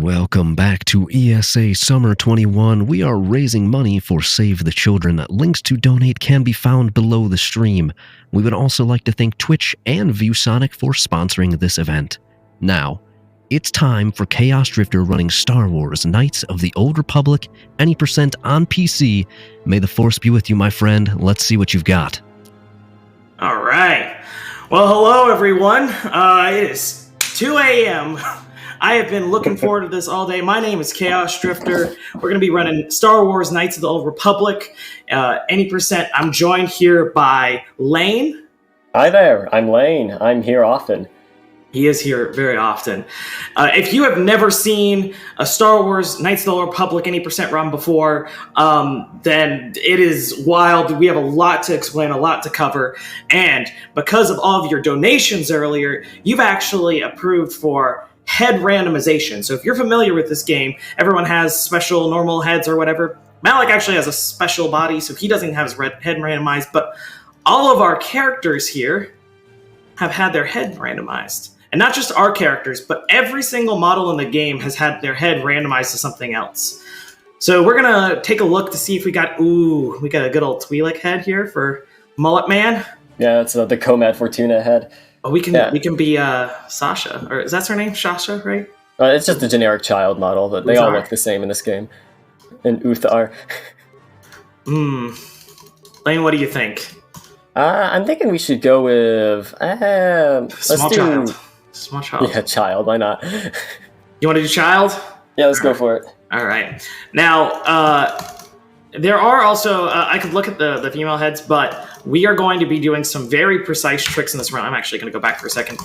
Welcome back to ESA Summer 21. We are raising money for Save the Children. Links to donate can be found below the stream. We would also like to thank Twitch and ViewSonic for sponsoring this event. Now, it's time for ChaosDrifter running Star Wars Knights of the Old Republic, any percent on PC. May the Force be with you, my friend. Let's see what you've got. All right. Well, hello, everyone. It is 2 a.m. I have been looking forward to this all day. My name is ChaosDrifter. We're going to be running Star Wars Knights of the Old Republic, any percent. I'm joined here by Lane. Hi there, I'm Lane. I'm here often. He is here very often. If you have never seen a Star Wars Knights of the Old Republic any percent run before, then it is wild. We have a lot to explain, a lot to cover. And because of all of your donations earlier, you've actually approved for head randomization. So if you're familiar with this game, everyone has special normal heads or whatever. Malik actually has a special body, so he doesn't have his head randomized, but all of our characters here have had their head randomized. And not just our characters, but every single model in the game has had their head randomized to something else. So we're going to take a look to see if we got a good old Twi'lek head here for Mullet Man. Yeah, it's the Comad Fortuna head. Oh, we can be Sasha, or is that her name? Sasha, right? It's just a generic child model, but they all look the same in this game. And Uthar. Lane, what do you think? I'm thinking we should go with... Small child. Yeah, child, why not? You want to do child? Yeah, let's go for it. All right. Now, there are also... I could look at the female heads, but we are going to be doing some very precise tricks in this run. I'm actually going to go back for a second.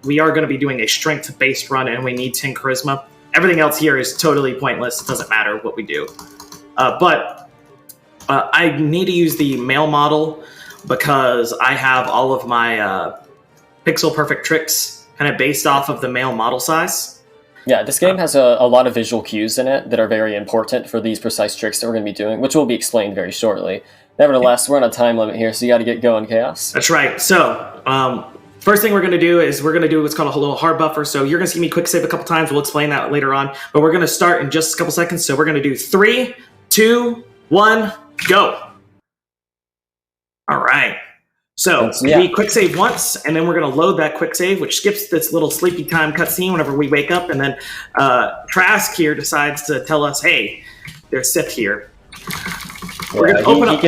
We are going to be doing a strength-based run, and we need 10 charisma. Everything else here is totally pointless. It doesn't matter what we do. But I need to use the male model because I have all of my pixel-perfect tricks kind of based off of the male model size. Yeah, this game has a lot of visual cues in it that are very important for these precise tricks that we're going to be doing, which will be explained very shortly. Nevertheless, we're on a time limit here, so you got to get going, Chaos. That's right. So, first thing we're going to do is we're going to do what's called a little hard buffer. So you're going to see me quick save a couple times. We'll explain that later on. But we're going to start in just a couple seconds. So we're going to do 3, 2, 1, go. All right. So we quick save once, and then we're going to load that quick save, which skips this little sleepy time cutscene whenever we wake up. And then Trask here decides to tell us, hey, there's Sith here. We're going to open up. He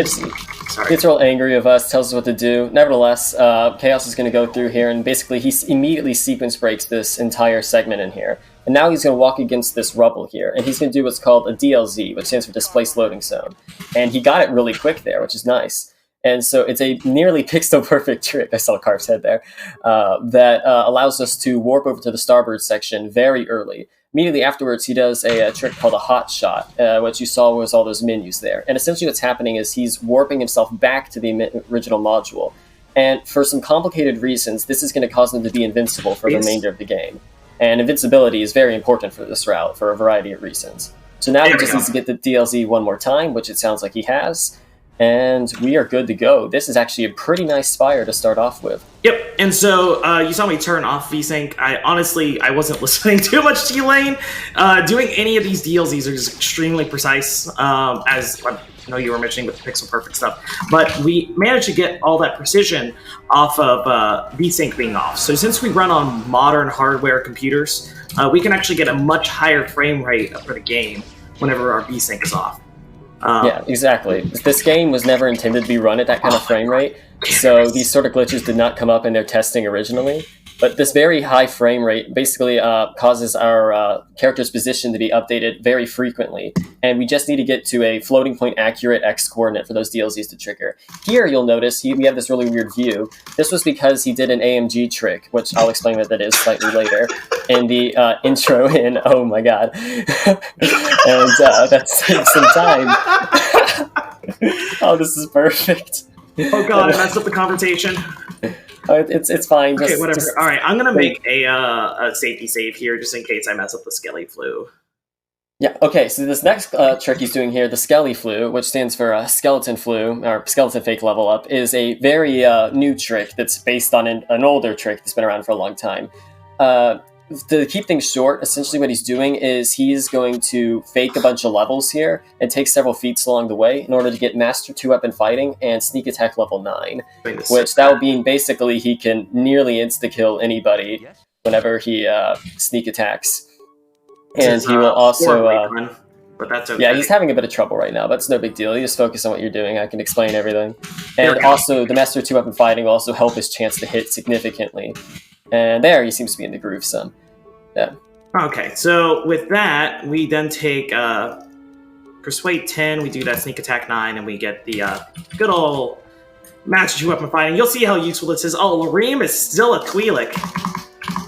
gets real angry of us, tells us what to do. Nevertheless, Chaos is going to go through here, and basically he immediately sequence breaks this entire segment in here. And now he's going to walk against this rubble here, and he's going to do what's called a DLZ, which stands for Displaced Loading Zone. And he got it really quick there, which is nice. And so it's a nearly pixel-perfect trick, I saw Carv's head there, that allows us to warp over to the starboard section very early. Immediately afterwards, he does a trick called a hot shot, which you saw was all those menus there. And essentially what's happening is he's warping himself back to the original module. And for some complicated reasons, this is going to cause him to be invincible for the remainder of the game. And invincibility is very important for this route for a variety of reasons. So now he just needs to get the DLZ one more time, which it sounds like he has. And we are good to go. This is actually a pretty nice spire to start off with. Yep, and so you saw me turn off VSync. I wasn't listening too much to you, Lane. Doing any of these DLZs is extremely precise, as I know you were mentioning with the Pixel Perfect stuff. But we managed to get all that precision off of VSync being off. So since we run on modern hardware computers, we can actually get a much higher frame rate for the game whenever our VSync is off. Yeah, exactly. This game was never intended to be run at that kind of frame rate, so these sort of glitches did not come up in their testing originally. But this very high frame rate basically causes our character's position to be updated very frequently, and we just need to get to a floating point accurate X coordinate for those DLZs to trigger. Here, you'll notice we have this really weird view. This was because he did an AMG trick, which I'll explain what that is slightly later, in the intro in Oh My God. And that takes some time. Oh, this is perfect. Oh God, I messed up the conversation. It's fine. Okay, whatever. All right, I'm gonna make a safety save here just in case I mess up the Skelly Flu. Yeah. Okay. So this next trick he's doing here, the Skelly Flu, which stands for Skeleton Flu or Skeleton Fake Level Up, is a very new trick that's based on an older trick that's been around for a long time. to keep things short, essentially what he's doing is he's going to fake a bunch of levels here and take several feats along the way in order to get Master 2-Weapon Fighting and Sneak Attack level 9, which that would mean basically he can nearly insta-kill anybody whenever he sneak attacks. And he will also... but that's okay. Yeah, he's having a bit of trouble right now, but it's no big deal. You just focus on what you're doing. I can explain everything. And also, the Master 2-Weapon Fighting will also help his chance to hit significantly. And there, he seems to be in the groove some. Yeah. Okay, so with that, we then take Persuade 10, we do that Sneak Attack 9, and we get the good old Master 2-Weapon Fighting. You'll see how useful this is. Oh, Lareem is still a Twi'lek.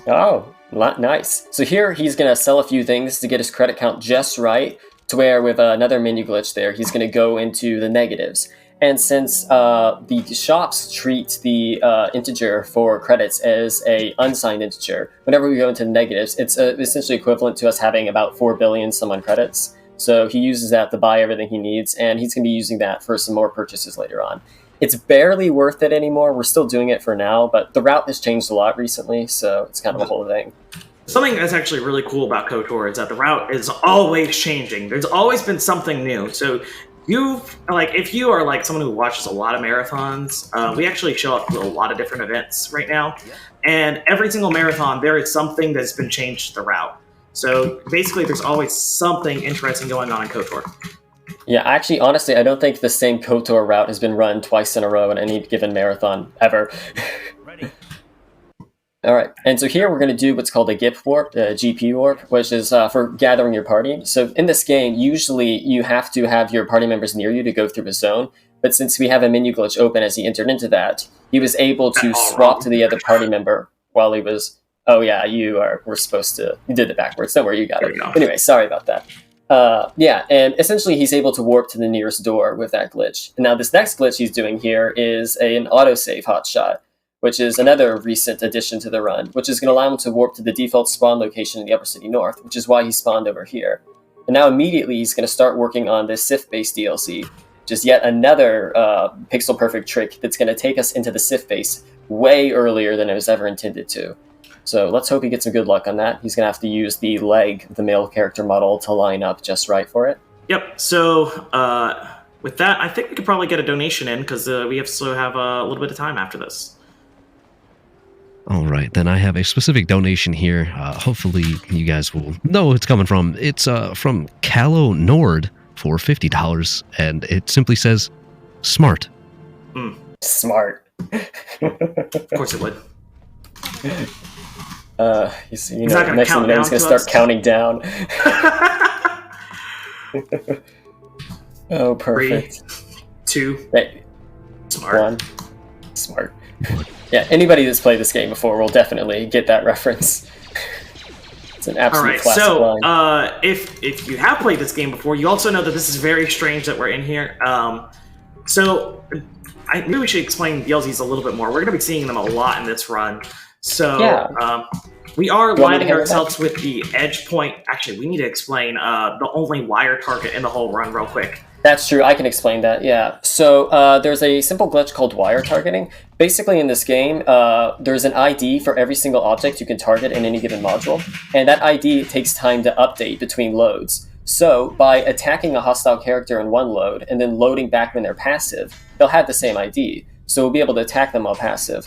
Oh, nice. So here, he's going to sell a few things to get his credit count just right, to where with another menu glitch there, he's going to go into the negatives. And since the shops treat the integer for credits as a unsigned integer, whenever we go into the negatives, it's essentially equivalent to us having about 4 billion some on credits. So he uses that to buy everything he needs, and he's going to be using that for some more purchases later on. It's barely worth it anymore. We're still doing it for now, but the route has changed a lot recently, so it's kind of a whole thing. Something that's actually really cool about KOTOR is that the route is always changing. There's always been something new. So if you are like someone who watches a lot of marathons, we actually show up to a lot of different events right now. And every single marathon, there is something that's been changed to the route. So basically, there's always something interesting going on in KOTOR. Yeah, actually, honestly, I don't think the same KOTOR route has been run twice in a row in any given marathon, ever. Ready. All right, and so here we're going to do what's called a GIP warp, a GP warp, which is for gathering your party. So in this game, usually you have to have your party members near you to go through a zone, but since we have a menu glitch open as he entered into that, he was able to swap to the other party member while he was... Oh yeah, we're supposed to... You did it backwards, don't worry, you got it. Anyway, sorry about that. Yeah, and essentially he's able to warp to the nearest door with that glitch. And now this next glitch he's doing here is an autosave hotshot, which is another recent addition to the run, which is going to allow him to warp to the default spawn location in the Upper City North, which is why he spawned over here. And now immediately he's going to start working on this Sith-based DLC, which is yet another pixel-perfect trick that's going to take us into the Sith base way earlier than it was ever intended to. So let's hope he gets some good luck on that. He's going to have to use the leg of the male character model to line up just right for it. Yep, so with that, I think we could probably get a donation in, because we still have a little bit of time after this. All right, then I have a specific donation here. Hopefully you guys will know who it's coming from. It's from Callow Nord for $50, and it simply says, smart. Smart. Of course it would. He's not gonna next thing you know, he's going to start counting down. Oh, perfect. 3, 2, hey. smart. 1, smart. Yeah, anybody that's played this game before will definitely get that reference. It's an absolute classic line. If you have played this game before, you also know that this is very strange that we're in here. So maybe we should explain DLZs a little bit more. We're going to be seeing them a lot in this run. So yeah. We are lining ourselves with the edge point. Actually, we need to explain the only wire target in the whole run real quick. That's true. I can explain that, yeah. So there's a simple glitch called wire targeting. Basically, in this game, there's an ID for every single object you can target in any given module, and that ID takes time to update between loads. So by attacking a hostile character in one load and then loading back when they're passive, they'll have the same ID. So we'll be able to attack them while passive.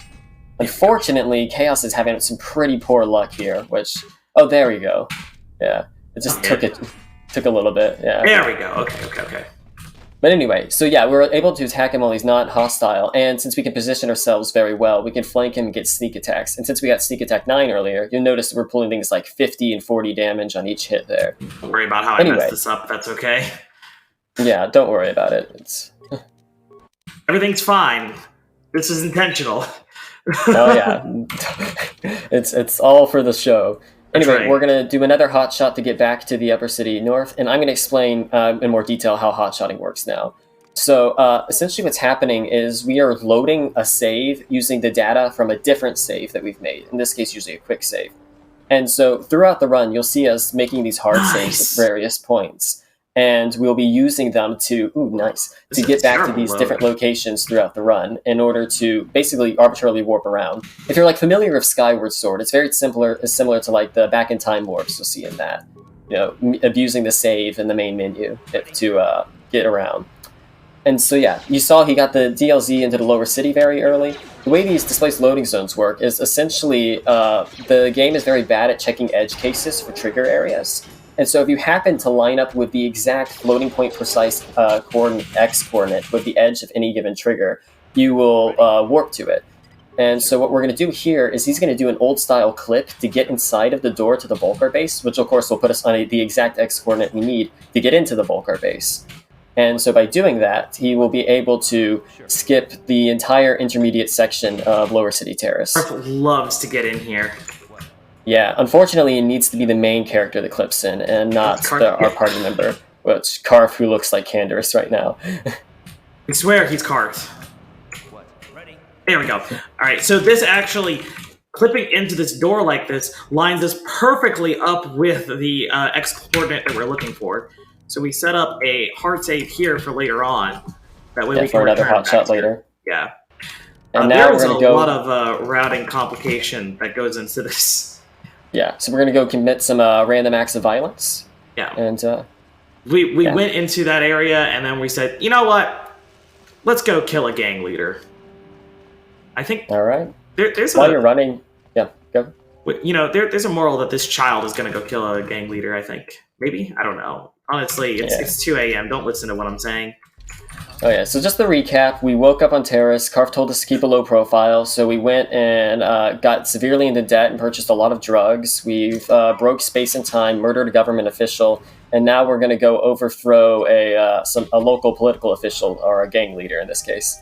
Unfortunately, Chaos is having some pretty poor luck here, which... Oh, there we go. Yeah, it just took a little bit, yeah. There we go, okay. But anyway, so yeah, we're able to attack him while he's not hostile, and since we can position ourselves very well, we can flank him and get sneak attacks. And since we got sneak attack 9 earlier, you'll notice that we're pulling things like 50 and 40 damage on each hit there. Don't worry about how I messed this up, that's okay. Yeah, don't worry about it. Everything's fine. This is intentional. Oh yeah, it's all for the show. Anyway, We're going to do another hotshot to get back to the Upper City North, and I'm going to explain in more detail how hotshotting works now. So essentially what's happening is we are loading a save using the data from a different save that we've made, in this case usually a quick save. And so throughout the run, you'll see us making these hard saves at various points. and we'll be using them to get back to these different locations throughout the run in order to basically arbitrarily warp around. If you're like familiar with Skyward Sword, it's very similar to like the back in time warps you'll see in that. You know, abusing the save in the main menu to get around. And so yeah, you saw he got the DLZ into the lower city very early. The way these displaced loading zones work is essentially the game is very bad at checking edge cases for trigger areas. And so if you happen to line up with the exact floating point precise X coordinate with the edge of any given trigger, you will warp to it. And so what we're going to do here is he's going to do an old style clip to get inside of the door to the Volcar base, which of course will put us on the exact X coordinate we need to get into the Volcar base. And so by doing that, he will be able to skip the entire intermediate section of Lower City Terrace. Karf loves to get in here. Yeah, unfortunately, it needs to be the main character that clips in, and not our party member, which Karf, who looks like Canderous right now. I swear he's Karf. There we go. All right, so this actually, clipping into this door like this, lines us perfectly up with the X coordinate that we're looking for. So we set up a hard save here for later on. That way we can for another hot shot later. Yeah. And now there is a lot of routing complication that goes into this. Yeah, so we're going to go commit some random acts of violence. Yeah. And we went into that area, and then we said, you know what? Let's go kill a gang leader. I think... All right. There's While you're running... Yeah, go. You know, there's a moral that this child is going to go kill a gang leader, I think. Maybe? I don't know. Honestly, it's 2 a.m. Don't listen to what I'm saying. Oh yeah, so just the recap, we woke up on Terrace, Karf told us to keep a low profile, so we went and got severely into debt and purchased a lot of drugs. We've broke space and time, murdered a government official, and now we're going to go overthrow a local political official, or a gang leader in this case.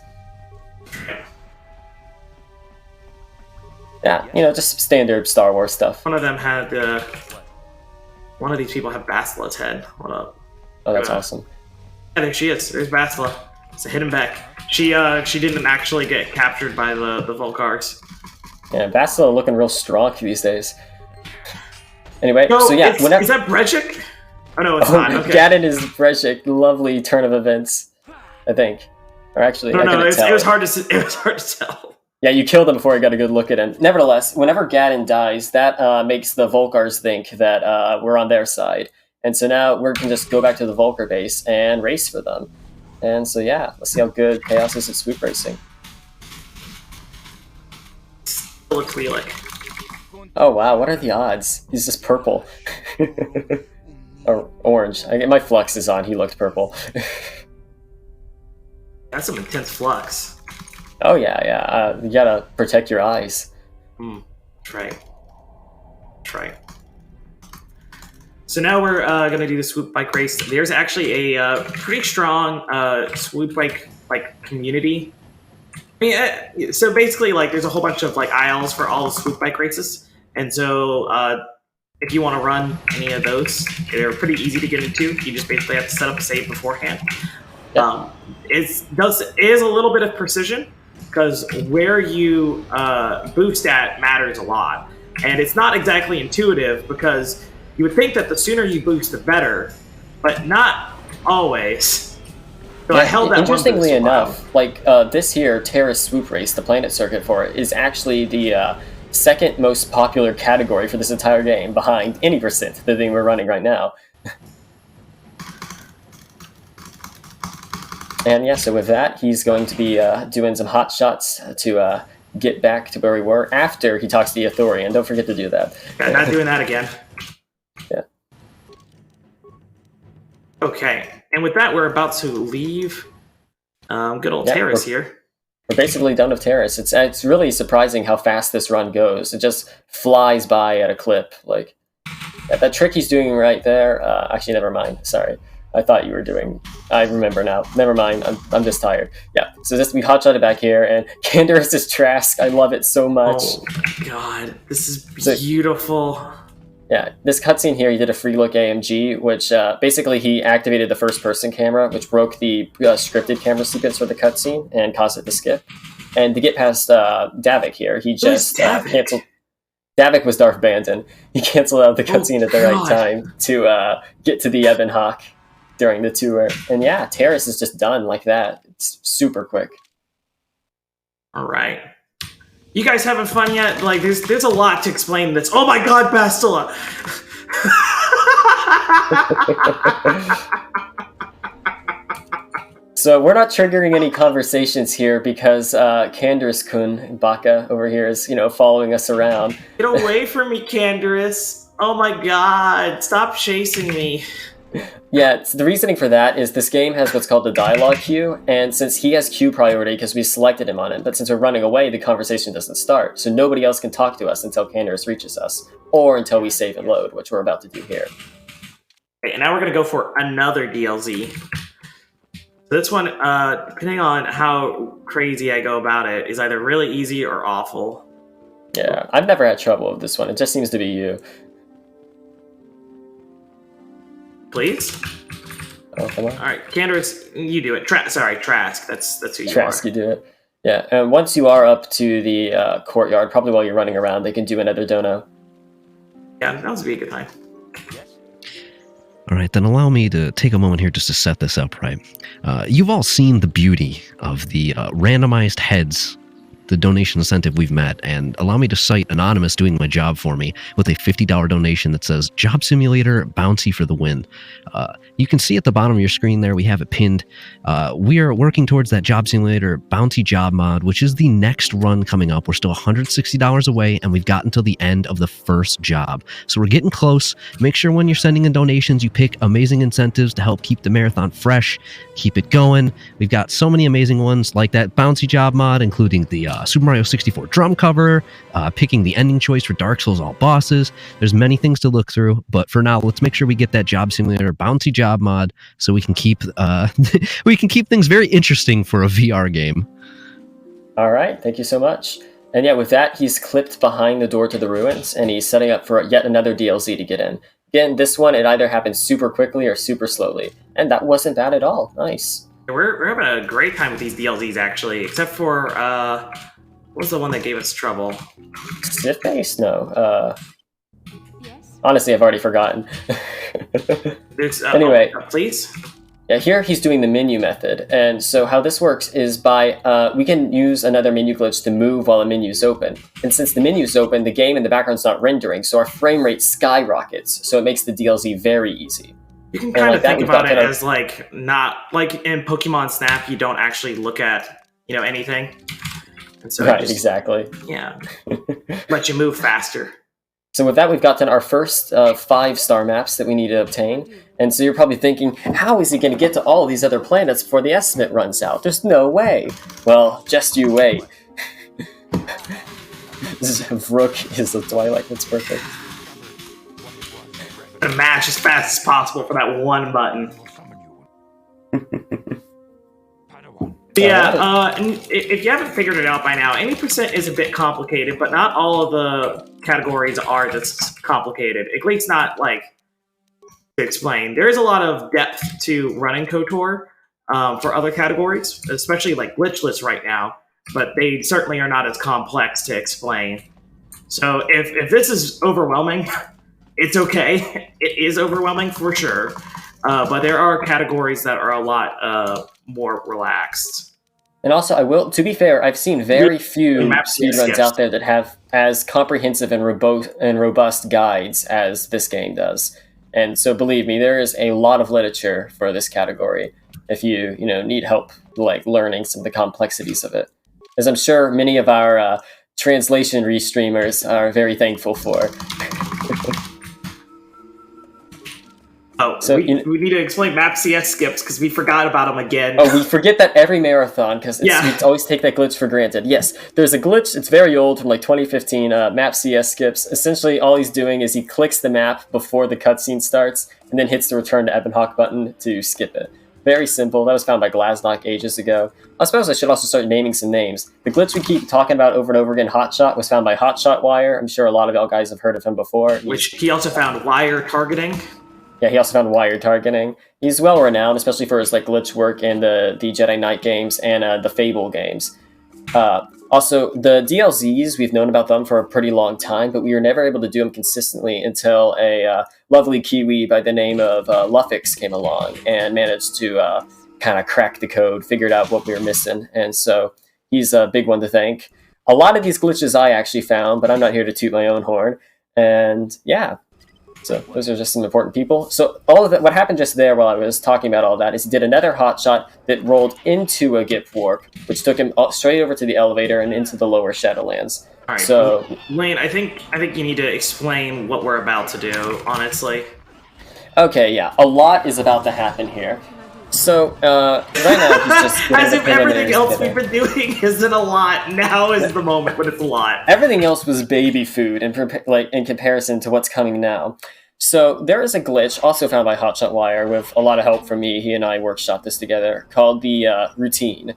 Yeah, you know, just standard Star Wars stuff. One of them had, one of these people had Basila's head. Hold up. Oh, that's awesome. Yeah, there she is. There's Basila. It's a hidden back. She didn't actually get captured by the Volcars. Yeah, Basila looking real strong these days. Anyway, so yeah, is that Brejik? Oh no, it's not. Okay. Gadon is Brejik. Lovely turn of events, I think. Or actually, no, it was hard to tell. Yeah, you killed him before I got a good look at him. Nevertheless, whenever Gadon dies, that makes the Volcars think that we're on their side. And so now we can just go back to the Volcar base and race for them. And so yeah, let's see how good Chaos is at swoop racing. Looks like. Oh wow, what are the odds? He's just purple. Or orange. My flux is on, he looked purple. That's some intense flux. Oh yeah. You gotta protect your eyes. That's right. So now we're gonna do the swoop bike race. There's actually a pretty strong swoop bike community. I mean, so basically, like, there's a whole bunch of like aisles for all the swoop bike races, and so if you want to run any of those, they're pretty easy to get into. You just basically have to set up a save beforehand. Yep. It is a little bit of precision, because where you boost at matters a lot. And it's not exactly intuitive, because you would think that the sooner you boost, the better, but not always. So I held that interestingly enough, like this here, Terrace Swoop Race, the planet circuit for it, is actually the second most popular category for this entire game, behind any percent, the thing we're running right now. And yeah, so with that, he's going to be doing some hot shots to get back to where we were after he talks to the Ithorian. Don't forget to do that. Yeah, not doing that again. Yeah. Okay, and with that, we're about to leave good old Terrace here. We're basically done with Terrace. It's really surprising how fast this run goes. It just flies by at a clip. Like, that trick he's doing right there, actually, never mind. Sorry. I thought you were doing... I remember now. Never mind. I'm just tired. Yeah. So we hotshotted back here, and Canderous is Trask. I love it so much. Oh, my God. This is beautiful. Yeah. This cutscene here, he did a free look AMG, which basically he activated the first-person camera, which broke the scripted camera sequence for the cutscene and caused it to skip. And to get past Davik here, he just canceled... Davik was Darth Bandon. He canceled out the cutscene at the right time to get to the Ebon Hawk. during the tour. And yeah, Terrace is just done like that. It's super quick. All right. You guys having fun yet? Like, there's a lot to explain this. Oh my god, Bastila! So we're not triggering any conversations here because Candace-kun, Baka, over here is, following us around. Get away from me, Candace! Oh my god, stop chasing me. Yeah, the reasoning for that is this game has what's called the dialogue queue, and since he has queue priority because we selected him on it, but since we're running away, the conversation doesn't start, so nobody else can talk to us until Candace reaches us, or until we save and load, which we're about to do here. Okay, and now we're going to go for another DLZ. So this one, depending on how crazy I go about it, is either really easy or awful. Yeah, I've never had trouble with this one. It just seems to be you. Please? Oh, come on. All right, Candace, you do it. Trask. That's who you Trask, are. you do it. Yeah, and once you are up to the courtyard, probably while you're running around, they can do another dono. Yeah, that would be a good time. All right, then allow me to take a moment here just to set this up right. You've all seen the beauty of the randomized heads, the donation incentive we've met, and allow me to cite Anonymous doing my job for me with a $50 donation that says Job Simulator Bounty for the win. You can see at the bottom of your screen there, we have it pinned. We are working towards that Job Simulator Bounty Job mod, which is the next run coming up. We're still $160 away, and we've gotten to the end of the first job. So we're getting close. Make sure when you're sending in donations, you pick amazing incentives to help keep the marathon fresh, keep it going. We've got so many amazing ones like that Bounty Job mod, including the Super Mario 64 drum cover, picking the ending choice for Dark Souls all bosses. There's many things to look through, but for now, let's make sure we get that Job Simulator Bounty Job mod so we can keep things very interesting for a VR game. All right, thank you so much. And yeah, with that, he's clipped behind the door to the ruins, and he's setting up for yet another DLC to get in. Again, this one, it either happens super quickly or super slowly, and that wasn't bad at all. Nice. We're having a great time with these DLZs, actually, except for, what was the one that gave us trouble? Stiff base? No. Honestly, I've already forgotten. Anyway. Please? Yeah, here he's doing the menu method, and so how this works is by, we can use another menu glitch to move while the menu's open. And since the menu's open, the game in the background's not rendering, so our frame rate skyrockets, so it makes the DLZ very easy. You can kind of think about it as not like in Pokemon Snap, you don't actually look at anything, and so right, exactly. Yeah, let you move faster. So with that, we've gotten our first 5-star maps that we need to obtain, and so you're probably thinking, how is he going to get to all these other planets before the estimate runs out? There's no way. Well, just you wait. Vrook is the Twilight. That's perfect. To match as fast as possible for that one button. Yeah, and if you haven't figured it out by now, 80% is a bit complicated, but not all of the categories are this complicated. At least not, to explain. There is a lot of depth to running KOTOR for other categories, especially like glitchless right now, but they certainly are not as complex to explain. So if this is overwhelming, it's okay. It is overwhelming for sure, but there are categories that are a lot more relaxed. And also, to be fair, I've seen very few speedruns out there that have as comprehensive and robust guides as this game does. And so, believe me, there is a lot of literature for this category if you need help learning some of the complexities of it, as I'm sure many of our translation restreamers are very thankful for. Oh, so we need to explain map CS skips because we forgot about them again. Oh, we forget that every marathon because we always take that glitch for granted. Yes, there's a glitch. It's very old from 2015. Map CS skips. Essentially, all he's doing is he clicks the map before the cutscene starts and then hits the return to Ebonhawk button to skip it. Very simple. That was found by Glasnock ages ago. I suppose I should also start naming some names. The glitch we keep talking about over and over again, Hotshot, was found by Hotshot Wire. I'm sure a lot of y'all guys have heard of him before. Which he also found wire targeting. Yeah, he also found wire targeting. He's well renowned, especially for his glitch work in the Jedi Knight games and the Fable games. Also, the DLZs, we've known about them for a pretty long time, but we were never able to do them consistently until a lovely Kiwi by the name of Luffix came along and managed to kind of crack the code, figured out what we were missing, and so he's a big one to thank. A lot of these glitches I actually found, but I'm not here to toot my own horn. And yeah, so those are just some important people. So all of that, what happened just there while I was talking about all that is he did another hotshot that rolled into a Gip warp, which took him straight over to the elevator and into the lower Shadowlands. All right, so Lane, I think you need to explain what we're about to do, honestly. Okay, yeah, a lot is about to happen here. So right now he's just as if everything else we've been doing isn't a lot. Now is the moment when it's a lot. Everything else was baby food in comparison to what's coming now. So there is a glitch also found by HotshotWire with a lot of help from me. He and I workshopped this together called the routine.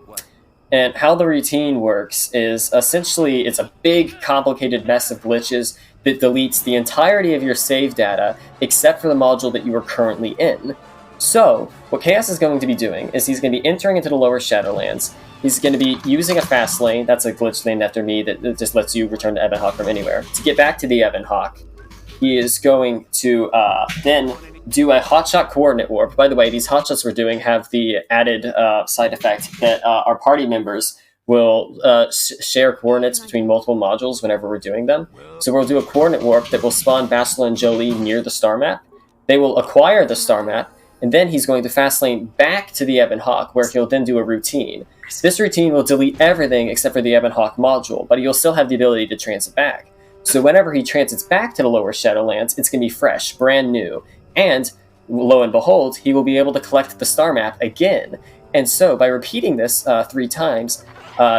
And how the routine works is essentially it's a big, complicated mess of glitches that deletes the entirety of your save data except for the module that you are currently in. So, what Chaos is going to be doing is he's going to be entering into the lower Shadowlands. He's going to be using a fast lane, that's a glitch named after me that just lets you return to Ebonhawk from anywhere. To get back to the Ebonhawk, he is going to then do a hotshot coordinate warp. By the way, these hotshots we're doing have the added side effect that our party members will share coordinates between multiple modules whenever we're doing them. So we'll do a coordinate warp that will spawn Bastila and Jolie near the star map. They will acquire the star map, and then he's going to fast lane back to the Ebonhawk, where he'll then do a routine. This routine will delete everything except for the Ebonhawk module, but he'll still have the ability to transit back. So whenever he transits back to the lower Shadowlands, it's going to be fresh, brand new. And, lo and behold, he will be able to collect the star map again. And so, by repeating this 3 times,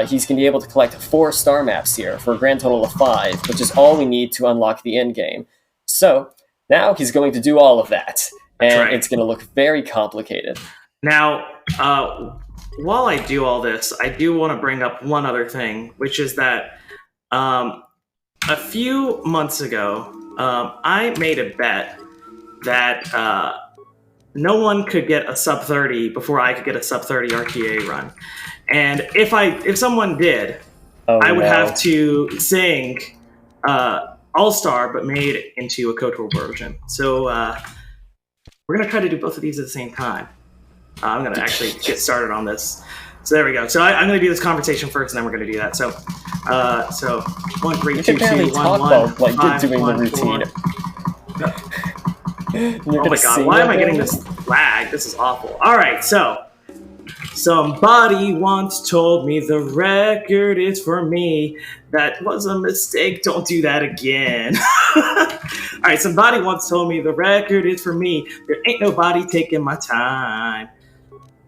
he's going to be able to collect 4 star maps here, for a grand total of 5, which is all we need to unlock the end game. So, now he's going to do all of that. And It's going to look very complicated. Now, while I do all this, I do want to bring up one other thing, which is that a few months ago, I made a bet that no one could get a sub 30 before I could get a sub 30 RTA run. And if someone did, I would have to sing All-Star, but made it into a KOTOR version. So we're going to try to do both of these at the same time. I'm going to actually get started on this. So there we go. So I'm going to do this conversation first, and then we're going to do that. So 1, 3, 2, 2, 1, 1, like 5, you're doing 1, the routine. 4. Oh my god, why am I getting this lag? This is awful. Alright, so somebody once told me the record is for me. That was a mistake. Don't do that again. Alright, somebody once told me the record is for me. There ain't nobody taking my time.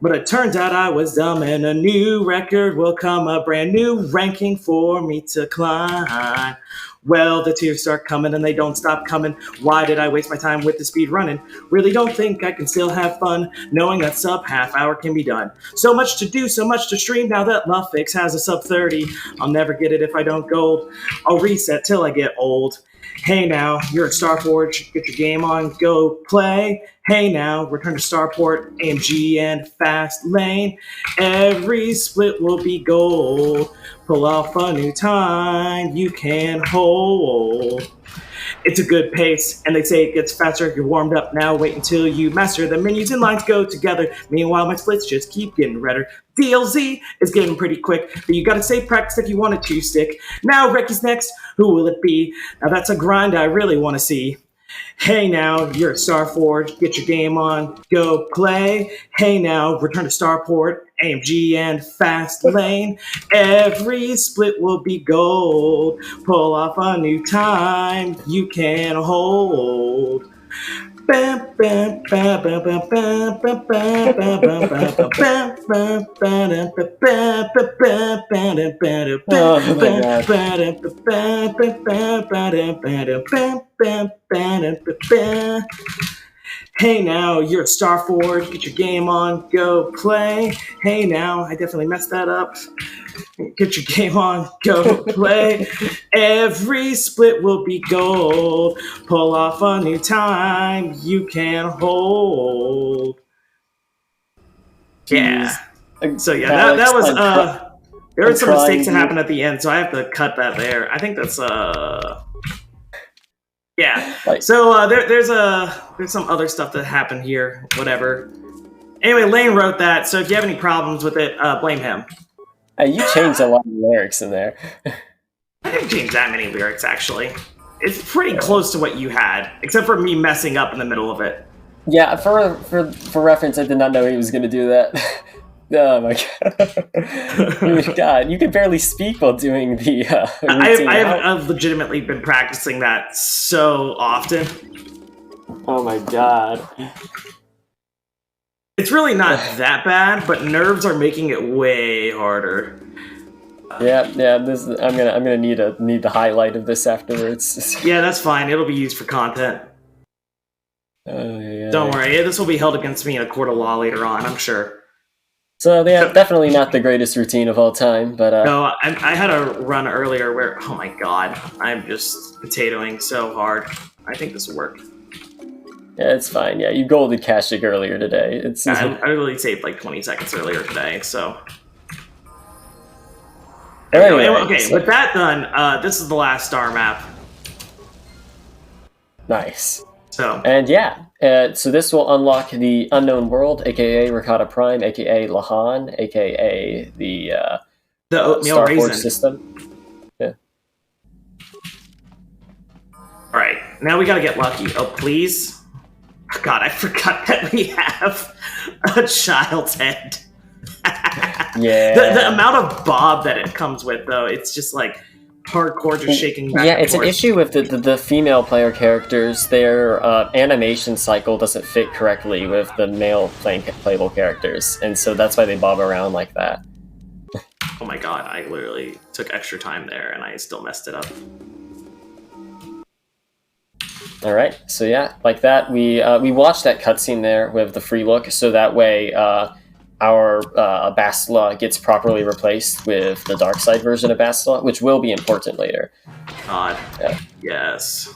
But it turns out I was dumb, and a new record will come, a brand new ranking for me to climb. Well, the tears start coming and they don't stop coming. Why did I waste my time with the speed running? Really don't think I can still have fun, knowing that sub half hour can be done. So much to do, so much to stream, now that Luffix has a sub 30. I'll never get it if I don't gold. I'll reset till I get old. Hey now, you're at Starforge, get your game on, go play. Hey now, return to Starport, AMG and fast lane. Every split will be gold. Pull off a new time you can hold. It's a good pace, and they say it gets faster. You're warmed up now, wait until you master. The menus and lines go together. Meanwhile, my splits just keep getting redder. DLZ is getting pretty quick, but you gotta stay practiced if you want it to stick. Now, Recky's next, who will it be? Now that's a grind I really wanna see. Hey now, you're at Starforge, get your game on, go play. Hey now, return to Starport, AMG and fast lane. Every split will be gold. Pull off a new time you can hold. Bam, bam, bam, bam, bam, bam, bam, bam, bam, bam, bam. Hey now, you're at Starforge, get your game on, go play. Hey now, I definitely messed that up. Get your game on, go play. Every split will be gold. Pull off a new time you can hold. Yeah. So yeah, that was There are some mistakes that happen at the end, so I have to cut that there. I think that's yeah. So there's some other stuff that happened here. Whatever. Anyway, Lane wrote that, so if you have any problems with it, blame him. You changed a lot of lyrics in there. I didn't change that many lyrics, actually. It's pretty close to what you had, except for me messing up in the middle of it. Yeah, for reference, I did not know he was going to do that. Oh my god! God, you can barely speak while doing the routine. I've legitimately been practicing that so often. Oh my god! It's really not that bad, but nerves are making it way harder. Yeah. This I'm gonna need the highlight of this afterwards. Yeah, that's fine. It'll be used for content. Yeah. Don't worry. This will be held against me in a court of law later on, I'm sure. So yeah, definitely not the greatest routine of all time, but no, I had a run earlier where, oh my god, I'm just potatoing so hard. I think this will work. Yeah, it's fine. Yeah, you golded Kashik earlier today. I really saved like 20 seconds earlier today, so. Anyway, okay, so with that done, this is the last star map. Nice. So. And yeah, so this will unlock the unknown world, aka Ricotta Prime, aka Lahan, aka the oatmeal Starforge raisin system. Yeah. All right, now we gotta get lucky. Oh please. God, I forgot that we have a child's head. Yeah. The amount of bob that it comes with, though, it's just like hardcore, just shaking back. Yeah, and it's forth. an issue with the female player characters. Their animation cycle doesn't fit correctly with the male playable characters, and so that's why they bob around like that. Oh my god, I literally took extra time there, and I still messed it up. All right, so yeah, like that, we watched that cutscene there with the free look, so that way our Bastila gets properly replaced with the dark side version of Bastila, which will be important later. God, yes.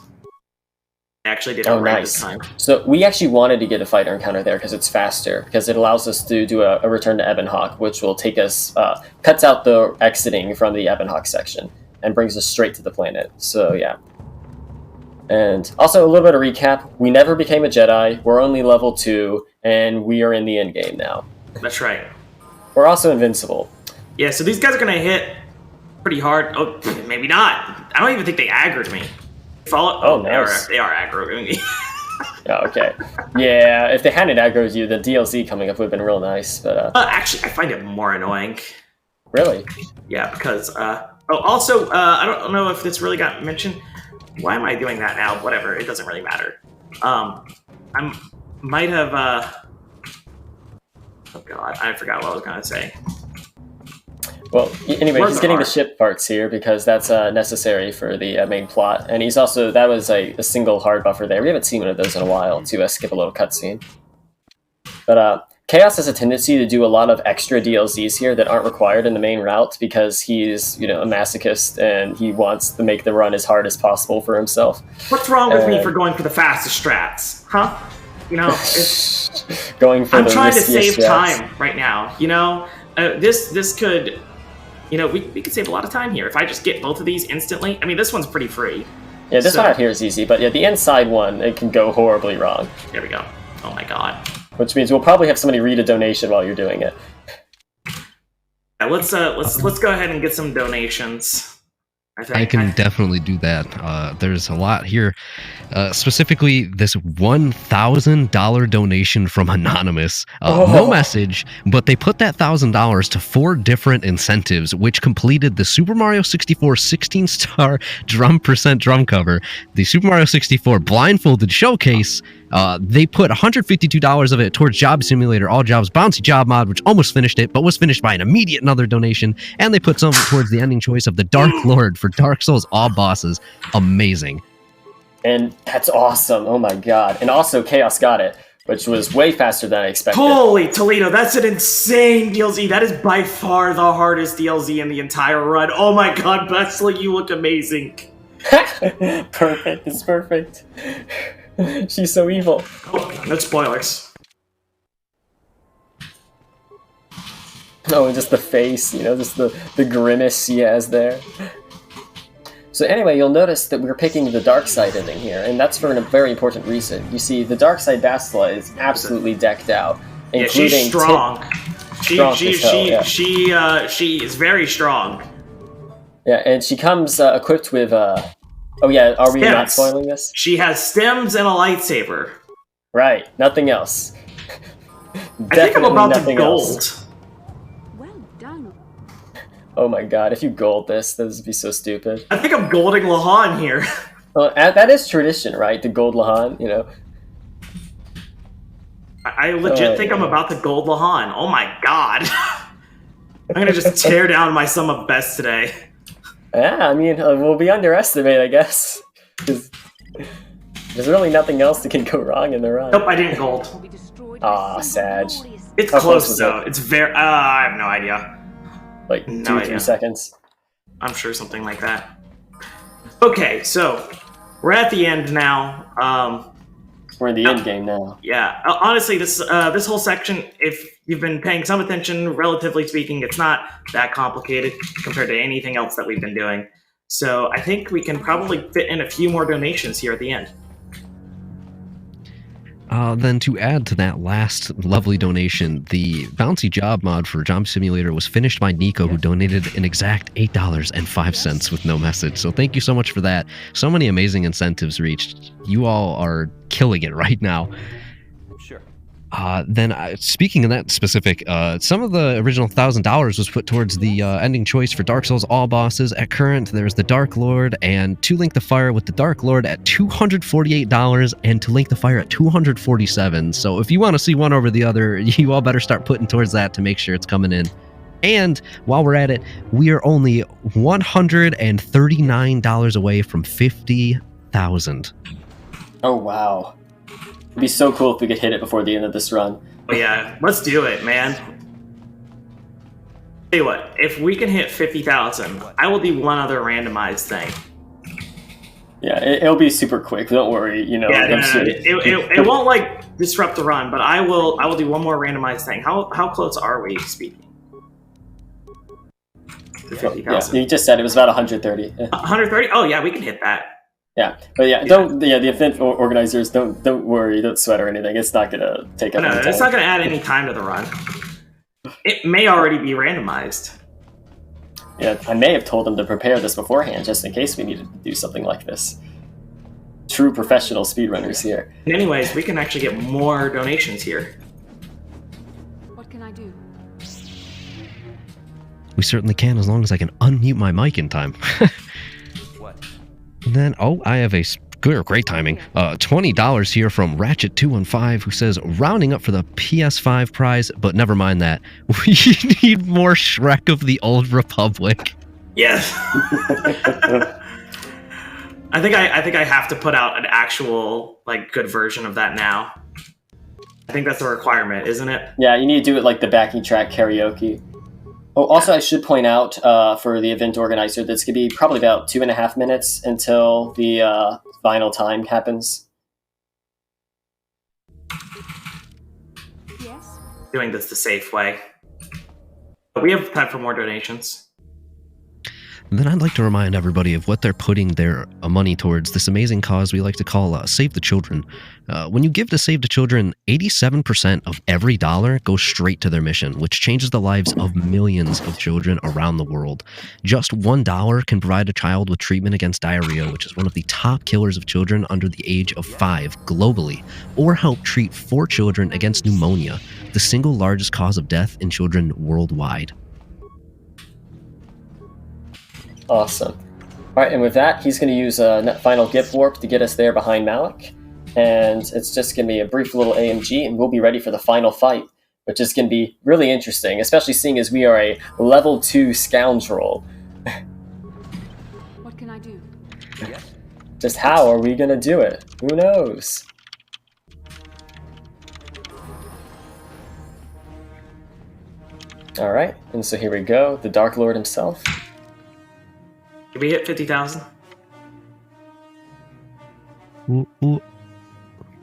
I actually did it right this time. So we actually wanted to get a fighter encounter there because it's faster, because it allows us to do a return to Ebonhawk, which will take us, cuts out the exiting from the Ebonhawk section and brings us straight to the planet. So yeah. And also, a little bit of recap, we never became a Jedi, we're only level 2, and we are in the endgame now. That's right. We're also invincible. Yeah, so these guys are going to hit pretty hard. Oh, maybe not. I don't even think they aggroed me. Nice. They are aggroing me. Oh, okay. Yeah, if they hadn't aggroed you, the DLC coming up would have been real nice, but... Actually, I find it more annoying. Really? Yeah, because... also, I don't know if this really got mentioned. Why am I doing that now? Whatever, it doesn't really matter. I might have, oh god, I forgot what I was gonna say. Well, anyway, he's getting the ship parts here because that's necessary for the main plot, and he's also, that was a single hard buffer there. We haven't seen one of those in a while to skip a little cutscene. But Chaos has a tendency to do a lot of extra DLCs here that aren't required in the main route because he's, a masochist and he wants to make the run as hard as possible for himself. What's wrong with me for going for the fastest strats? Huh? It's... going for I'm the trying to save strats. time right now, this could... we could save a lot of time here if I just get both of these instantly. I mean, this one's pretty free. Yeah, this one out here is easy, but yeah, the inside one, it can go horribly wrong. There we go. Oh my god. Which means we'll probably have somebody read a donation while you're doing it. Yeah, let's go ahead and get some donations. I can definitely do that. There's a lot here. Specifically, this $1,000 donation from Anonymous. No message, but they put that $1,000 to 4 different incentives, which completed the Super Mario 64 16-star drum cover, the Super Mario 64 blindfolded showcase. They put $152 of it towards Job Simulator All Jobs Bouncy Job Mod, which almost finished it, but was finished by an immediate another donation. And they put some towards the ending choice of the Dark Lord for Dark Souls All Bosses. Amazing. And that's awesome. Oh my god. And also Chaos got it, which was way faster than I expected. Holy Toledo, that's an insane DLC. That is by far the hardest DLC in the entire run. Oh my god, Betsla, you look amazing. Perfect. It's perfect. She's so evil. Oh, no spoilers. Oh, and just the face, just the grimace he has there. So anyway, you'll notice that we're picking the dark side ending here, and that's for a very important reason. You see, the dark side Bastila is absolutely decked out, including she's strong. She is very strong. Yeah, and she comes equipped with. Oh yeah, are we not spoiling this? She has stems and a lightsaber. Right, nothing else. I think I'm about to gold. Well done. Oh my god, if you gold this would be so stupid. I think I'm golding Lahan here. Well, that is tradition, right? The gold Lahan, I legit think I'm about to gold Lahan. Oh my god. I'm gonna just tear down my sum of best today. Yeah, I mean, we'll be underestimated, I guess. Because there's really nothing else that can go wrong in the run. Nope, I didn't gold. Aw, Sag. It's close, though. It's very... I have no idea. Like, no 2 or 3 seconds? I'm sure something like that. Okay, so we're at the end now. We're in the end game now. Yeah, honestly, this whole section, if you've been paying some attention, relatively speaking, it's not that complicated compared to anything else that we've been doing. So I think we can probably fit in a few more donations here at the end. Then to add to that last lovely donation, the Bouncy Job mod for Job Simulator was finished by Nico, who donated an exact $8.05 with no message. So thank you so much for that. So many amazing incentives reached. You all are killing it right now. Sure. Then speaking of that specific, some of the original $1,000 was put towards the ending choice for Dark Souls all bosses. At current, there's the Dark Lord and To Link the Fire with the Dark Lord at $248 and To Link the Fire at $247. So if you want to see one over the other, you all better start putting towards that to make sure it's coming in. And while we're at it, we are only $139 away from 50,000. Oh wow. It'd be so cool if we could hit it before the end of this run. Oh yeah, let's do it, man. Tell you what, if we can hit 50,000, I will do one other randomized thing. Yeah, it'll be super quick. Don't worry, Yeah, it won't like disrupt the run, but I will do one more randomized thing. How close are we speaking? To 50,000. Yes, you just said it was about 130. 130? Oh yeah, we can hit that. Yeah, but the event organizers don't worry, don't sweat or anything. It's not gonna take up any time. It's not gonna add any time to the run. It may already be randomized. Yeah, I may have told them to prepare this beforehand, just in case we needed to do something like this. True professional speedrunners here. Anyways, we can actually get more donations here. What can I do? We certainly can, as long as I can unmute my mic in time. What? And then, I have a great timing. $20 here from Ratchet215, who says, rounding up for the PS5 prize, but never mind that. We need more Shrek of the Old Republic. Yes. I think I have to put out an actual good version of that now. I think that's a requirement, isn't it? Yeah, you need to do it like the backing track karaoke. Oh, also, I should point out for the event organizer, that's going to be probably about 2.5 minutes until the final time happens. Yes. Doing this the safe way. But we have time for more donations. And then I'd like to remind everybody of what they're putting their money towards, this amazing cause we like to call Save the Children. When you give to Save the Children, 87% of every dollar goes straight to their mission, which changes the lives of millions of children around the world. Just $1 can provide a child with treatment against diarrhea, which is one of the top killers of children under the age of 5 globally, or help treat 4 children against pneumonia, the single largest cause of death in children worldwide. Awesome. All right, and with that, he's going to use a final gift warp to get us there behind Malik. And it's just going to be a brief little AMG, and we'll be ready for the final fight, which is going to be really interesting, especially seeing as we are a level 2 scoundrel. What can I do? Yes. Just how are we going to do it? Who knows? All right, and so here we go, the Dark Lord himself. Did we hit 50,000? Ooh.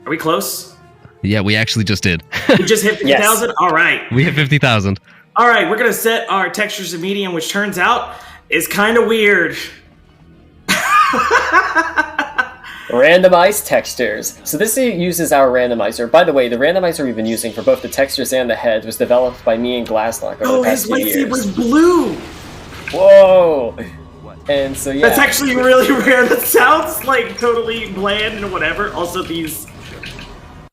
Are we close? Yeah, we actually just did. We just hit 50,000? Yes. All right. We hit 50,000. All right, we're going to set our textures to medium, which turns out is kind of weird. Randomized textures. So this uses our randomizer. By the way, the randomizer we've been using for both the textures and the heads was developed by me and Glasslock over the past few years. His lightsaber's blue! Whoa! And so, yeah. That's actually really rare. That sounds like totally bland and whatever. Also, these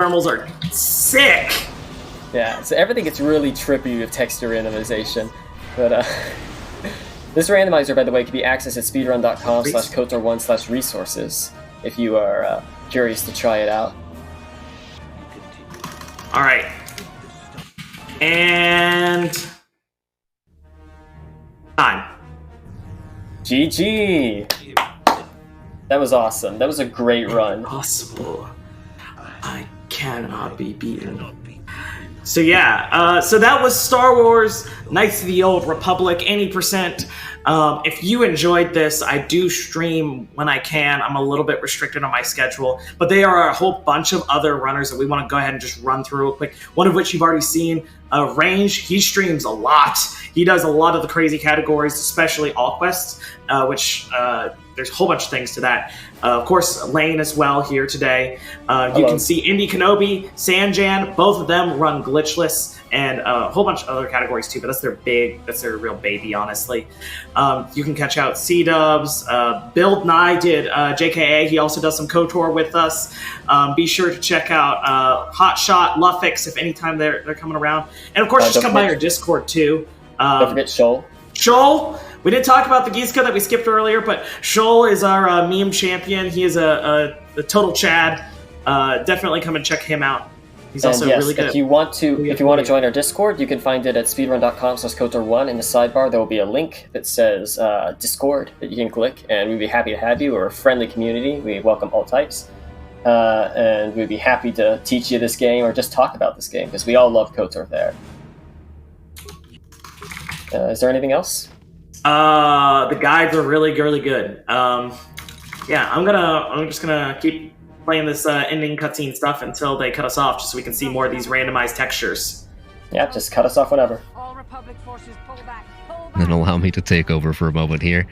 thermals are sick. Yeah, so everything gets really trippy with texture randomization. But, this randomizer, by the way, can be accessed at speedrun.com/kotor1/resources if you are curious to try it out. All right. And time. GG! That was awesome. That was a great run. Impossible. I cannot be beaten. So yeah, so that was Star Wars Knights of the Old Republic, 80%. If you enjoyed this, I do stream when I can. I'm a little bit restricted on my schedule, but there are a whole bunch of other runners that we want to go ahead and just run through real quick. One of which you've already seen, Range. He streams a lot. He does a lot of the crazy categories, especially all quests, which there's a whole bunch of things to that. Of course, Lane as well here today. You can see Indy Kenobi, Sanjan, both of them run glitchless, and a whole bunch of other categories too, but that's their real baby, honestly. You can catch out C-Dubs. Build Nye did JKA. He also does some KOTOR with us. Be sure to check out Hotshot, Luffix, if anytime they're coming around. And of course, just come by our Discord too. Don't forget Shoal. Shoal, we didn't talk about the Giska that we skipped earlier, but Shoal is our meme champion. He is a total Chad. Definitely come and check him out. He's also really good. If you want to join our Discord, you can find it at speedrun.com/kotor1. In the sidebar, there will be a link that says Discord that you can click, and we'd be happy to have you. We're a friendly community. We welcome all types. And we'd be happy to teach you this game or just talk about this game, because we all love KOTOR there. Is there anything else? The guides are really good. Yeah, I'm just gonna keep playing this ending cutscene stuff until they cut us off, just so we can see more of these randomized textures. Yeah, just cut us off whenever. All Republic forces pull back. Pull back. Then allow me to take over for a moment here.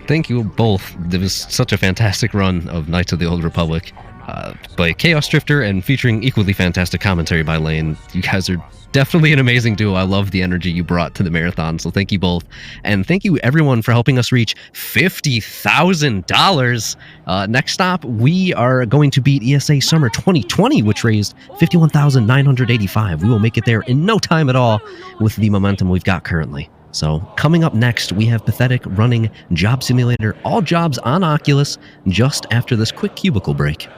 Thank you both. It was such a fantastic run of Knights of the Old Republic by ChaosDrifter and featuring equally fantastic commentary by Lane. You guys are definitely an amazing duo. I love the energy you brought to the marathon, so thank you both. And thank you everyone for helping us reach $50,000. Next stop, we are going to beat ESA Summer 2020, which raised $51,985. We will make it there in no time at all with the momentum we've got currently. So coming up next, we have Pathetic running Job Simulator, all jobs on Oculus, just after this quick cubicle break.